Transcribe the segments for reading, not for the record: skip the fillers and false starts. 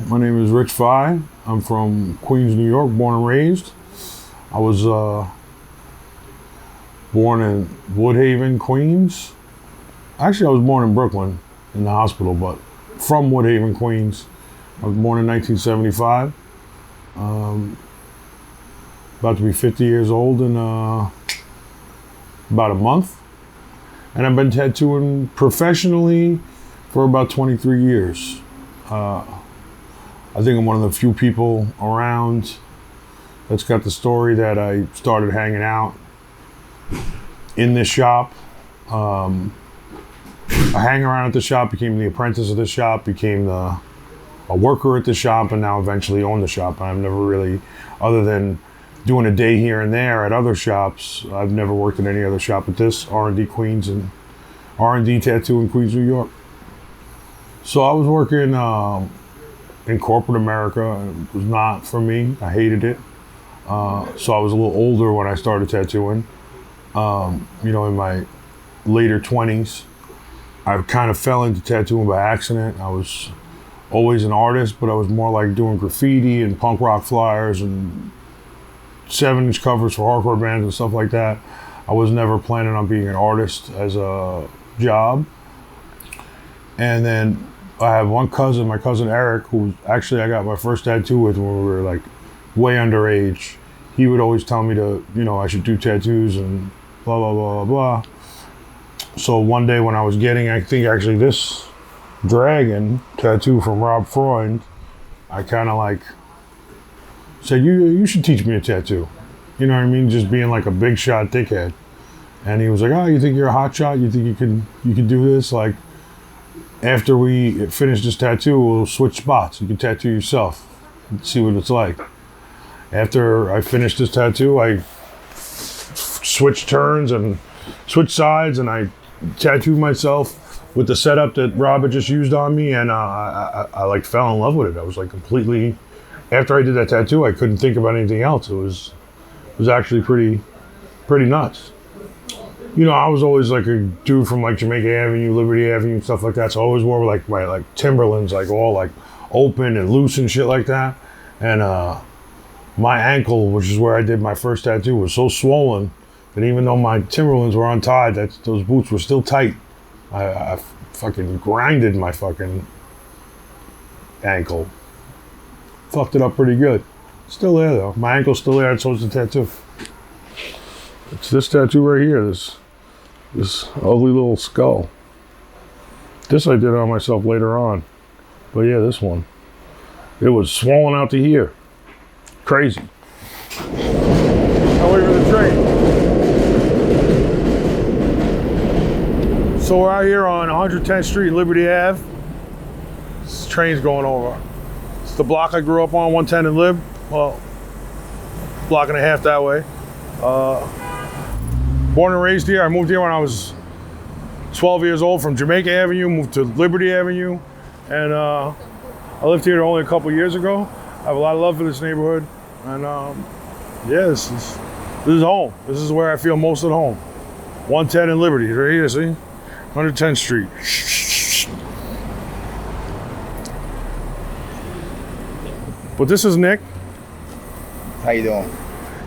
My name is Rich Fye. I'm from Queens, New York, born and raised. I was born in Woodhaven, Queens. Actually, I was born in Brooklyn in the hospital, but from Woodhaven, Queens. I was born in 1975. About to be 50 years old in about a month. And I've been tattooing professionally for about 23 years. I think I'm one of the few people around that's got the story that I started hanging out in this shop. I hang around at the shop, became the apprentice of the shop, became a worker at the shop, and now eventually own the shop. I've never really, other than doing a day here and there at other shops, I've never worked in any other shop but this, R&D Queens and R&D Tattoo in Queens, New York. So I was working in corporate America. It was not for me. I hated it. So I was a little older when I started tattooing. In my later 20s, I kind of fell into tattooing by accident. I was always an artist, but I was more like doing graffiti and punk rock flyers and 7-inch covers for hardcore bands and stuff like that. I was never planning on being an artist as a job. And then I have one cousin, my cousin Eric, who actually I got my first tattoo with when we were like way underage. He would always tell me to, I should do tattoos and blah, blah, blah, blah, blah. So one day when I was getting, I think actually this dragon tattoo from Rob Freund, I kind of like said, you should teach me a tattoo. You know what I mean? Just being like a big shot dickhead. And he was like, oh, you think you're a hot shot? You think you can do this? Like, after we finish this tattoo, we'll switch spots. You can tattoo yourself and see what it's like. After I finished this tattoo, I switched turns and switched sides, and I tattooed myself with the setup that Rob had just used on me, and I like fell in love with it. I was like completely, after I did that tattoo, I couldn't think about anything else. It was actually pretty nuts. I was always like a dude from like Jamaica Avenue, Liberty Avenue, and stuff like that. So I always wore like my like Timberlands, like all like open and loose and shit like that. And my ankle, which is where I did my first tattoo, was so swollen that even though my Timberlands were untied, those boots were still tight. I fucking grinded my fucking ankle. Fucked it up pretty good. Still there though. My ankle's still there, and so is the tattoo. It's this tattoo right here, this ugly little skull. This I did on myself later on. But yeah, this one. It was swollen out to here. Crazy. Now wait for the train. So we're out here on 110th Street, Liberty Ave. This train's going over. It's the block I grew up on, 110 and Lib. Well, block and a half that way. Born and raised here. I moved here when I was 12 years old from Jamaica Avenue, moved to Liberty Avenue, and I lived here only a couple years ago. I have a lot of love for this neighborhood, and this is home. This is where I feel most at home. 110 and Liberty, right here, see? 110th Street. But this is Nick. How you doing?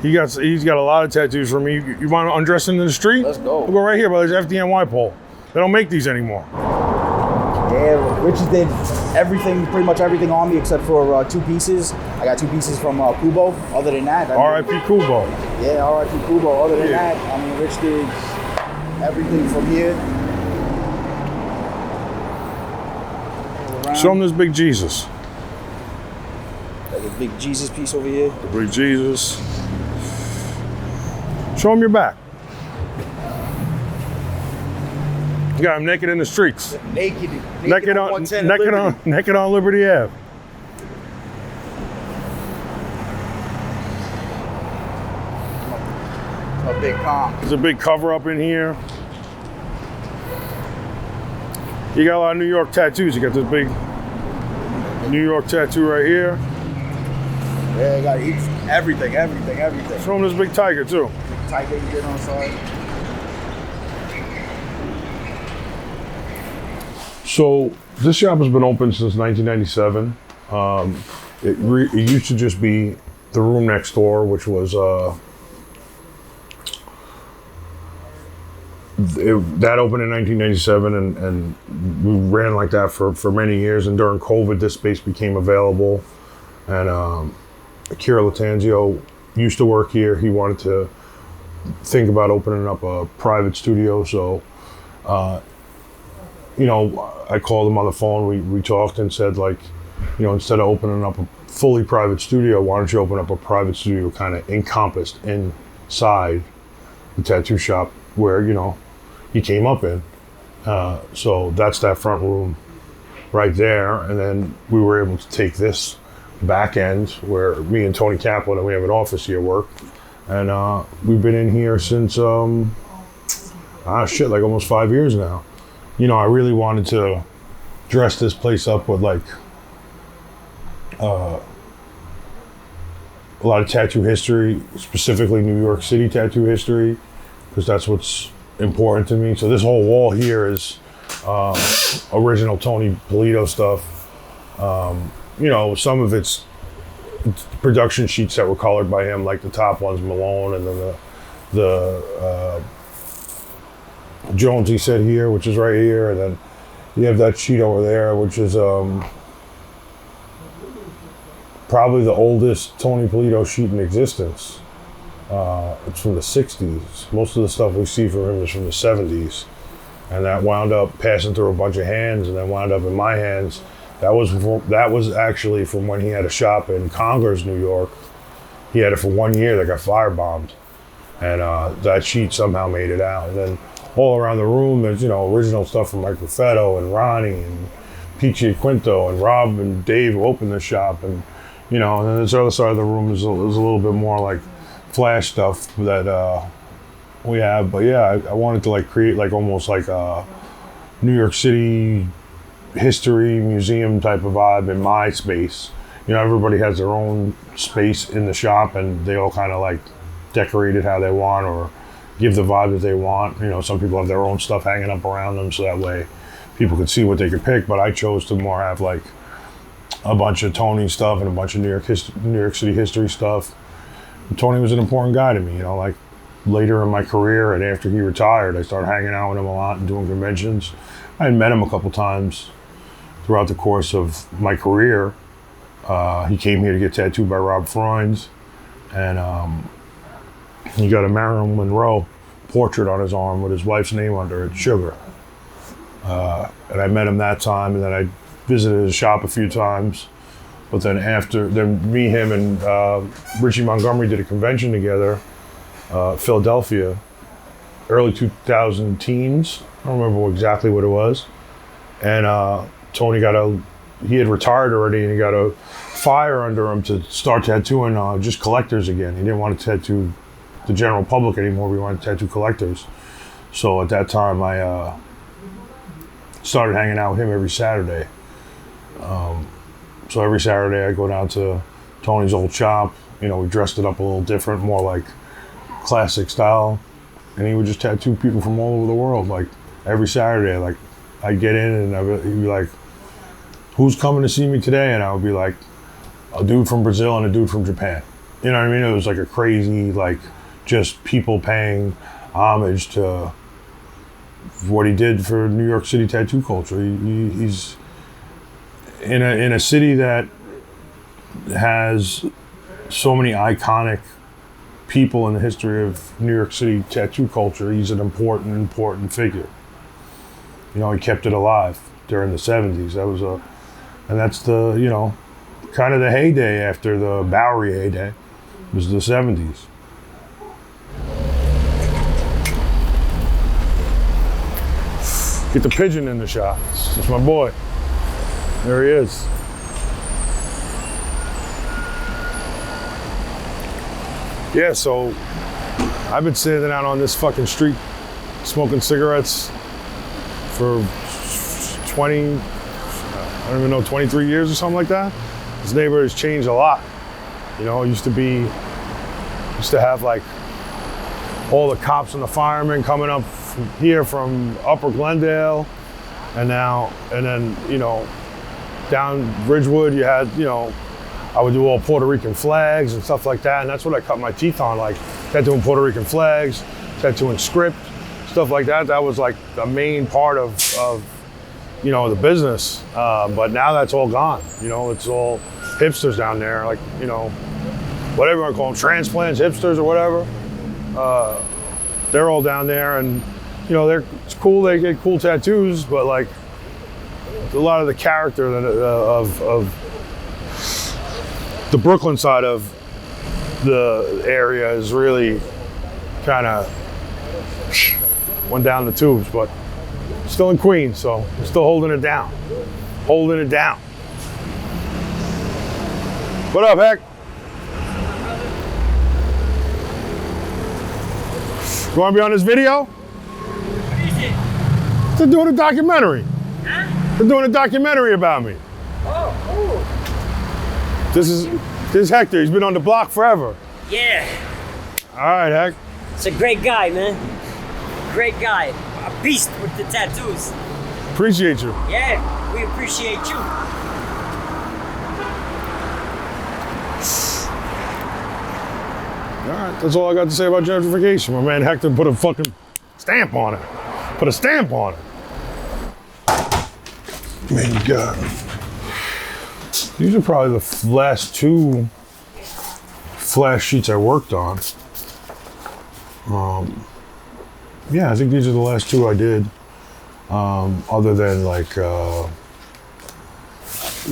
He's got a lot of tattoos from me. You want to undress into the street? Let's go. We'll go right here by this FDNY pole. They don't make these anymore. Yeah, Richie did pretty much everything on me except for 2 pieces. I got 2 pieces from Kubo. Other than that, R.I.P. Kubo. Yeah, R.I.P. Kubo. Other than that, I mean, Rich did everything from here. Show him this big Jesus. Like a big Jesus piece over here. The big Jesus. Show him your back. You got him naked in the streets. Naked on Liberty Ave. A big calm. There's a big cover up in here. You got a lot of New York tattoos. You got this big New York tattoo right here. Yeah, I got everything. Show him this big tiger too. Tiger you did on the side. So this shop has been open since 1997. It used to just be the room next door, which was that opened in 1997, and we ran like that for many years. And during COVID, this space became available. And Kira Latanzio used to work here. He wanted to think about opening up a private studio. So, I called him on the phone. We talked and said, like, instead of opening up a fully private studio, why don't you open up a private studio kind of encompassed inside the tattoo shop where, he came up in. So that's that front room right there. And then we were able to take this back end where me and Tony Kaplan, and we have an office here, work. And we've been in here since, like almost 5 years now. I really wanted to dress this place up with like a lot of tattoo history, specifically New York City tattoo history, because that's what's important to me. So this whole wall here is original Tony Pledo stuff. Some of it's production sheets that were colored by him, like the top one's Malone, and then the Jones he said here, which is right here, and then you have that sheet over there, which is probably the oldest Tony Pledo sheet in existence. It's from the 60s. Most of the stuff we see from him is from the 70s. And that wound up passing through a bunch of hands and then wound up in my hands. That was actually from when he had a shop in Congers, New York. He had it for 1 year that got firebombed. And that sheet somehow made it out. And then all around the room, there's, original stuff from Mike Pledo and Ronnie and Peachy Quinto and Rob and Dave who opened the shop. And, and then this other side of the room is a little bit more like flash stuff that we have. But yeah, I wanted to like create like almost like a New York City history museum type of vibe in my space. Everybody has their own space in the shop and they all kind of like decorate it how they want or give the vibe that they want. Some people have their own stuff hanging up around them so that way people could see what they could pick, but I chose to more have like a bunch of Tony stuff and a bunch of New York City history stuff. And Tony was an important guy to me, like later in my career and after he retired, I started hanging out with him a lot and doing conventions. I had met him a couple times throughout the course of my career. He came here to get tattooed by Rob Freund, and he got a Marilyn Monroe portrait on his arm with his wife's name under it, Sugar. And I met him that time, and then I visited his shop a few times. But then me, him, and Richie Montgomery did a convention together, Philadelphia, early 2000 teens. I don't remember exactly what it was. And Tony he had retired already, and he got a fire under him to start tattooing just collectors again. He didn't want to tattoo the general public anymore. We wanted to tattoo collectors. So at that time, I started hanging out with him every Saturday. So every Saturday I go down to Tony's old shop. We dressed it up a little different, more like classic style. And he would just tattoo people from all over the world. Like every Saturday, like I'd get in and he'd be like, "Who's coming to see me today?" And I would be like, "A dude from Brazil and a dude from Japan." You know what I mean? It was like a crazy, like just people paying homage to what he did for New York City tattoo culture. He's in a city that has so many iconic people in the history of New York City tattoo culture. He's an important figure. He kept it alive during the 70s. And that's the, kind of the heyday after the Bowery heyday was the 70s. Get the pigeon in the shot. It's my boy. There he is. Yeah, so I've been sitting out on this fucking street smoking cigarettes for 23 years or something like that. This neighborhood has changed a lot. It used to have like all the cops and the firemen coming up from here from Upper Glendale, and then down Ridgewood, you had, you know, I would do all Puerto Rican flags and stuff like that, and that's what I cut my teeth on, like tattooing Puerto Rican flags, tattooing script, stuff like that. That was like the main part of you know, the business. But now that's all gone. You know, it's all hipsters down there, like, you know, whatever you want to call them, transplants, hipsters or whatever. They're all down there, and you know, it's cool. They get cool tattoos, but like a lot of the character of the Brooklyn side of the area is really kind of went down the tubes, but still in Queens, so we're still holding it down. Holding it down. What up, Heck? You want to be on this video? What is it? They're doing a documentary. Huh? They're doing a documentary about me. Oh, cool. This is Hector. He's been on the block forever. Yeah. All right, Heck. It's a great guy, man. Great guy. A beast with the tattoos. Appreciate you. Yeah, we appreciate you. All right, that's all I got to say about gentrification. My man Hector put a fucking stamp on it. Put a stamp on it. Man, God. These are probably the last two flash sheets I worked on. Yeah, I think these are the last two I did. Other than like, you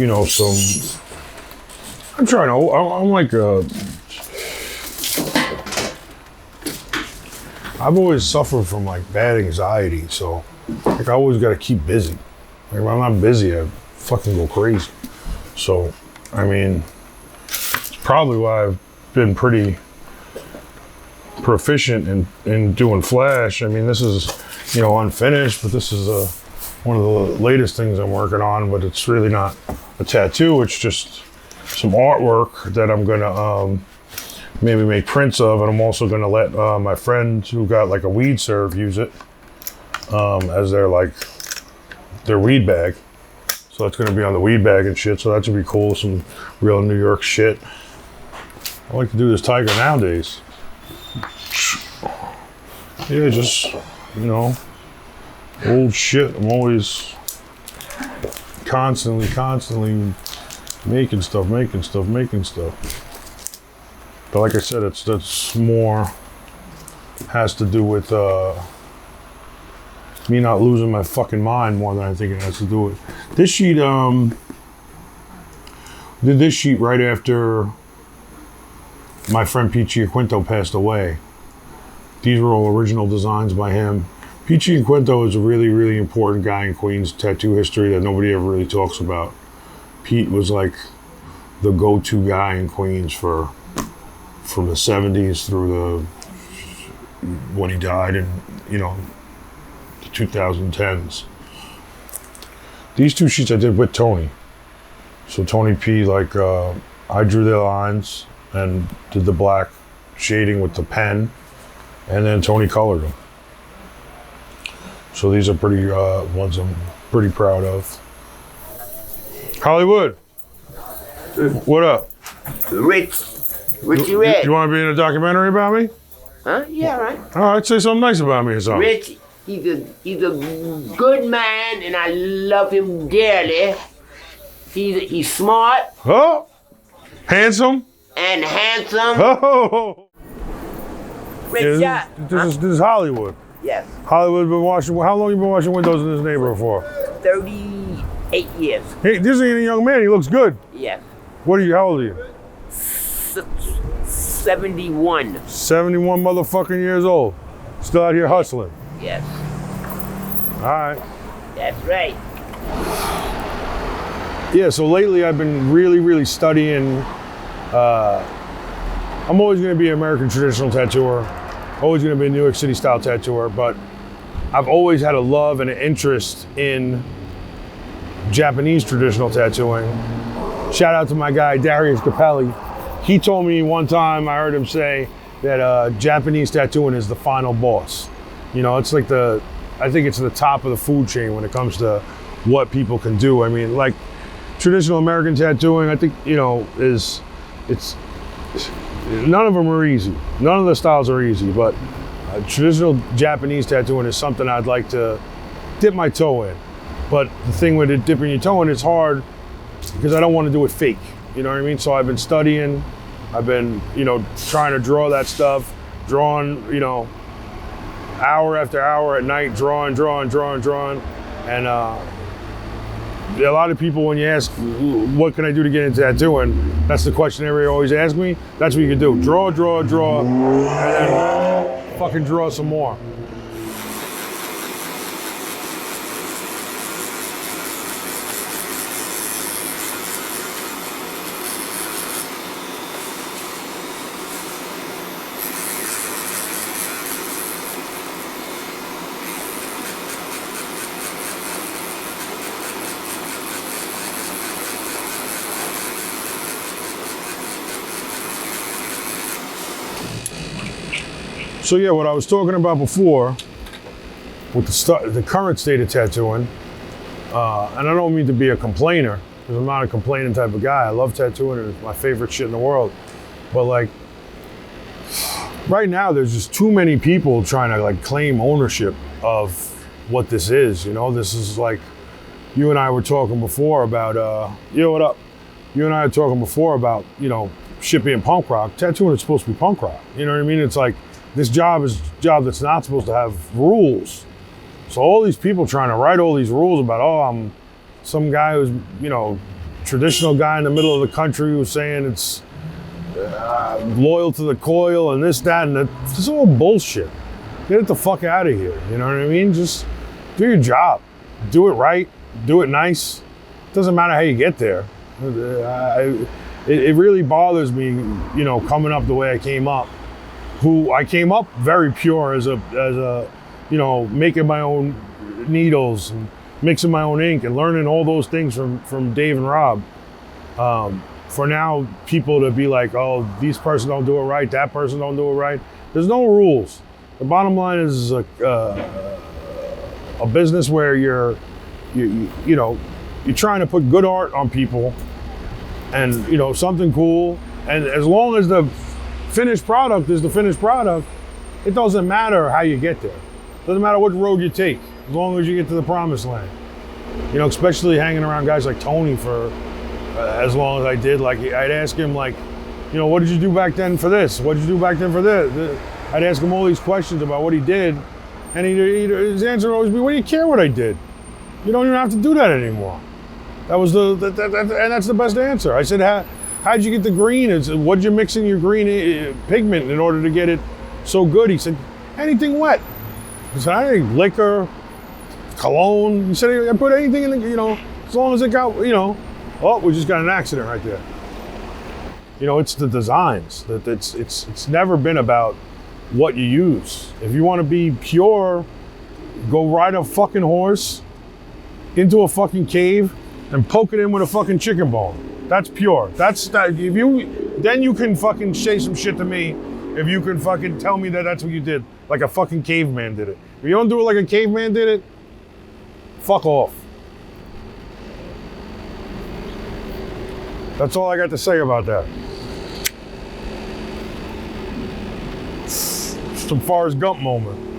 know, some. I'm trying to. I'm like. I've always suffered from like bad anxiety, so like I always got to keep busy. Like when I'm not busy, I fucking go crazy. So, I mean, it's probably why I've been pretty proficient in doing flash. I mean, this is, you know, unfinished, but this is one of the latest things I'm working on, but it's really not a tattoo. It's just some artwork that I'm gonna maybe make prints of, and I'm also gonna let my friend who got like a weed serve use it as their weed bag. So that's gonna be on the weed bag and shit. So that should be cool. Some real New York shit. I like to do this tiger nowadays. Yeah, just, you know, old shit. I'm always constantly making stuff. But like I said, that's more has to do with me not losing my fucking mind more than I think it has to do with this sheet. Did this sheet right after my friend Peachy Quinto passed away. These were all original designs by him. Peachy Quinto is a really, really important guy in Queens tattoo history that nobody ever really talks about. Pete was like the go-to guy in Queens from the 70s through when he died in, you know, the 2010s. These two sheets I did with Tony. So Tony P, like, I drew their lines and did the black shading with the pen, and then Tony colored them. So these are pretty ones I'm pretty proud of. Hollywood, what up? Rich, what you at? You want to be in a documentary about me? Huh? Yeah, right. All right, say something nice about me or something. Rich, he's a good man, and I love him dearly. He's smart Oh, handsome. and handsome. Oh, Rich, yeah, this is Hollywood. Yes, Hollywood been washing. How long you been washing windows in this neighborhood for? 38 years. Hey, this ain't a young man. He looks good. Yes, What are you? How old are you? 71. 71 motherfucking years old. Still out here hustling. Yes, All right. that's right. Yeah, so lately I've been really studying. I'm always going to be an American traditional tattooer, always going to be a New York City style tattooer, but I've always had a love and an interest in Japanese traditional tattooing. Shout out to my guy, Darius Capelli. He told me one time, I heard him say that Japanese tattooing is the final boss. You know, it's like I think it's the top of the food chain when it comes to what people can do. I mean, like, traditional American tattooing, I think, it's none of them are easy. None of the styles are easy, but traditional Japanese tattooing is something I'd like to dip my toe in. But the thing with it, dipping your toe in, it's hard because I don't want to do it fake. You know what I mean? So I've been studying, I've been, trying to draw that stuff, drawing, hour after hour at night, drawing. And a lot of people, when you ask, what can I do to get into tattooing? That's the question everybody always asks me. That's what you can do. Draw, and then fucking draw some more. So yeah, what I was talking about before, with the current state of tattooing, and I don't mean to be a complainer, because I'm not a complaining type of guy. I love tattooing, it's my favorite shit in the world. But like, right now there's just too many people trying to like claim ownership of what this is. This is like, you and I were talking before about, what up? You and I were talking before about, shit being punk rock. Tattooing is supposed to be punk rock. You know what I mean? It's like, this job is a job that's not supposed to have rules. So all these people trying to write all these rules about, I'm some guy who's, traditional guy in the middle of the country who's saying it's loyal to the coil and this, that, and that. This is all bullshit. Get it the fuck out of here. You know what I mean? Just do your job. Do it right. Do it nice. It doesn't matter how you get there. It really bothers me, coming up the way I came up. Who I came up very pure as a making my own needles and mixing my own ink and learning all those things from Dave and Rob. For now, people to be like, oh, these person don't do it right, that person don't do it right. There's no rules. The bottom line is a business where you're trying to put good art on people and something cool. And as long as the finished product is the finished product, it doesn't matter how you get there. It doesn't matter what road you take, as long as you get to the promised land. Especially hanging around guys like Tony for as long as I did. Like, I'd ask him, like, what did you do back then for this? What did you do back then for this? I'd ask him all these questions about what he did, and his answer would always be, "What do you care what I did? You don't even have to do that anymore." That was and that's the best answer. I said, how'd you get the green? What'd you mix in your green pigment in order to get it so good? He said, anything wet. He said, I think liquor, cologne. He said, I put anything in the, as long as it got, oh, we just got an accident right there. It's the designs. It's never been about what you use. If you want to be pure, go ride a fucking horse into a fucking cave and poke it in with a fucking chicken bone. That's pure. Then you can fucking say some shit to me if you can fucking tell me that that's what you did, like a fucking caveman did it. If you don't do it like a caveman did it, fuck off. That's all I got to say about that. Some Forrest Gump moment.